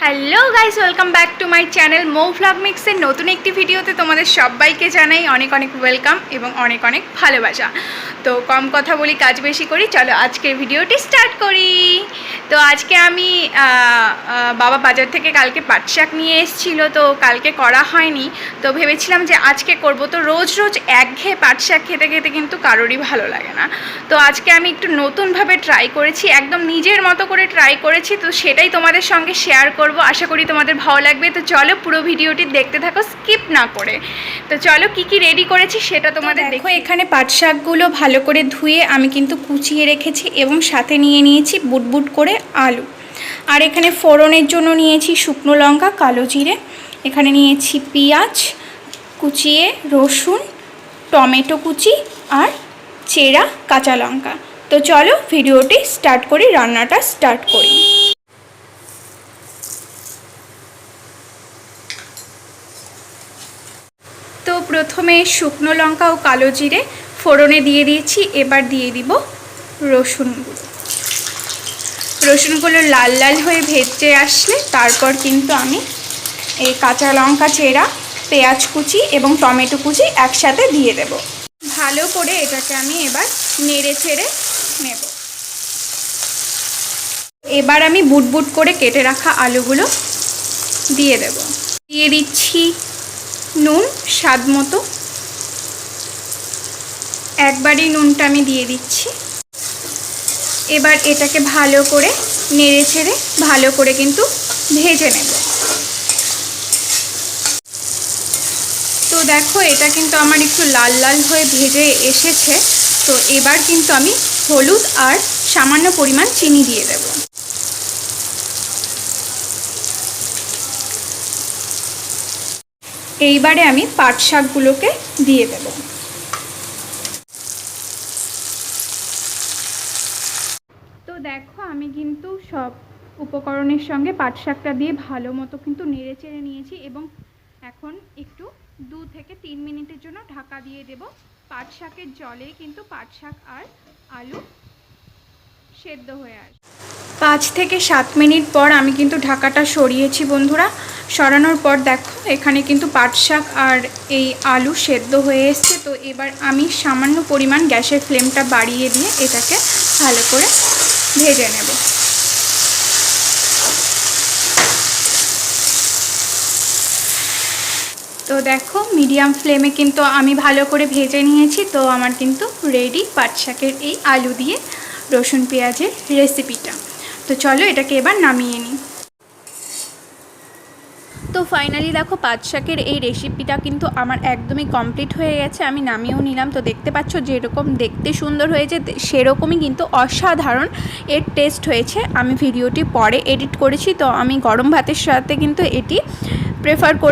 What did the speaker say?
Hello guys, welcome back to my channel Mou ভ্লগমিক্সের নতুন একটি ভিডিওতে তোমাদের সবাইকে জানাই অনেক অনেক ওয়েলকাম এবং অনেক অনেক ভালোবাসা। তো কম কথা বলি, কাজ বেশি করি, চলো আজকের ভিডিওটি স্টার্ট করি। তো আজকে আমি বাবা বাজার থেকে কালকে পাট-শাক নিয়ে এসেছিলো, তো কালকে করা হয়নি, তো ভেবেছিলাম যে আজকে করব। তো রোজ রোজ একঘেয়ে পাট-শাক খেতে খেতে কিন্তু কারোরই ভালো লাগে না। তো আজকে আমি একটু নতুনভাবে ট্রাই করেছি, একদম নিজের মতো করে ট্রাই করেছি, তো সেটাই তোমাদের সঙ্গে শেয়ার করব। আশা করি তোমাদের ভালো লাগবে। তো চলো পুরো ভিডিওটি দেখতে থাকো স্কিপ না করে। তো চলো কি কি রেডি করেছি সেটা তোমাদের দেখো। এখানে পাট-শাকগুলো ভালো করে ধুয়ে আমি কিন্তু কুচিয়ে রেখেছি এবং সাথে নিয়ে নিয়েছি বুটবুট করে আলু। আর এখানে ফোড়নের জন্য নিয়েছি শুকনো লঙ্কা, কালো জিরে, এখানে নিয়েছি পেঁয়াজ কুচিয়ে, রসুন, টমেটো কুচি আর চেরা কাঁচা লঙ্কা। তো চলো ভিডিওটি স্টার্ট করি, রান্নাটা স্টার্ট করি। তো প্রথমে শুকনো লঙ্কা ও কালো জিরে ফোড়নে দিয়ে দিয়েছি, এবার দিয়ে দিব রসুনগুলো লাল লাল হয়ে ভেজে আসলে তারপর কিন্তু আমি এই কাঁচা লঙ্কা চেরা, পেঁয়াজ কুচি এবং টমেটো কুচি একসাথে দিয়ে দেব। ভালো করে এটাকে আমি এবার নেড়ে চেড়ে নেব। এবার আমি বুটবুট করে কেটে রাখা আলুগুলো দিয়ে দেব। দিয়ে দিচ্ছি নুন স্বাদ মতো, একবারই নুনটা আমি দিয়ে দিচ্ছি। এবার এটাকে ভালো করে নেড়ে ছেড়ে ভালো করে কিন্তু ভেজে নেব। তো দেখো এটা কিন্তু আমার একটু লাল লাল হয়ে ভেজে এসেছে। তো এবার কিন্তু আমি হলুদ আর সামান্য পরিমাণ চিনি দিয়ে দেব। এইবারে আমি পাট শাকগুলোকে দিয়ে দেব। তো দেখো আমি কিন্তু সব উপকরণের সঙ্গে পাট শাকটা দিয়ে ভালো মতো কিন্তু নেড়ে চেড়ে নিয়েছি এবং এখন একটু 2 থেকে 3 মিনিটের জন্য ঢাকা দিয়ে দেব। পাট শাকের জলে কিন্তু পাট শাক আর আলু সেদ্ধ হয়ে আসবে। 5 থেকে 7 মিনিট পর আমি কিন্তু ঢাকাটা সরিয়েছি বন্ধুরা। সরানোর পর দেখো এখানে কিন্তু পাট শাক আর এই আলু সেদ্ধ হয়ে এসছে। তো এবার আমি সামান্য পরিমাণ গ্যাসের ফ্লেমটা বাড়িয়ে দিয়ে এটাকে ভালো করে ভেজে নেব। তো দেখো মিডিয়াম ফ্লেমে কিন্তু আমি ভালো করে ভেজে নিয়েছি। তো আমার কিন্তু রেডি পাট শাকের এই আলু দিয়ে রসুন পেঁয়াজের রেসিপিটা। তো চলো এটাকে এবার নামিয়ে নিই। তো ফাইনালি দেখো পাট শাকের এই রেসিপিটা কিন্তু আমার একদমই কমপ্লিট হয়ে গেছে। আমি নামিয়েও নিলাম। তো দেখতে পাচ্ছ যেরকম দেখতে সুন্দর হয়েছে সেরকমই কিন্তু অসাধারণ এর টেস্ট হয়েছে। আমি ভিডিওটি পরে এডিট করেছি, তো আমি গরম ভাতের সাথে কিন্তু এটি প্রেফার করে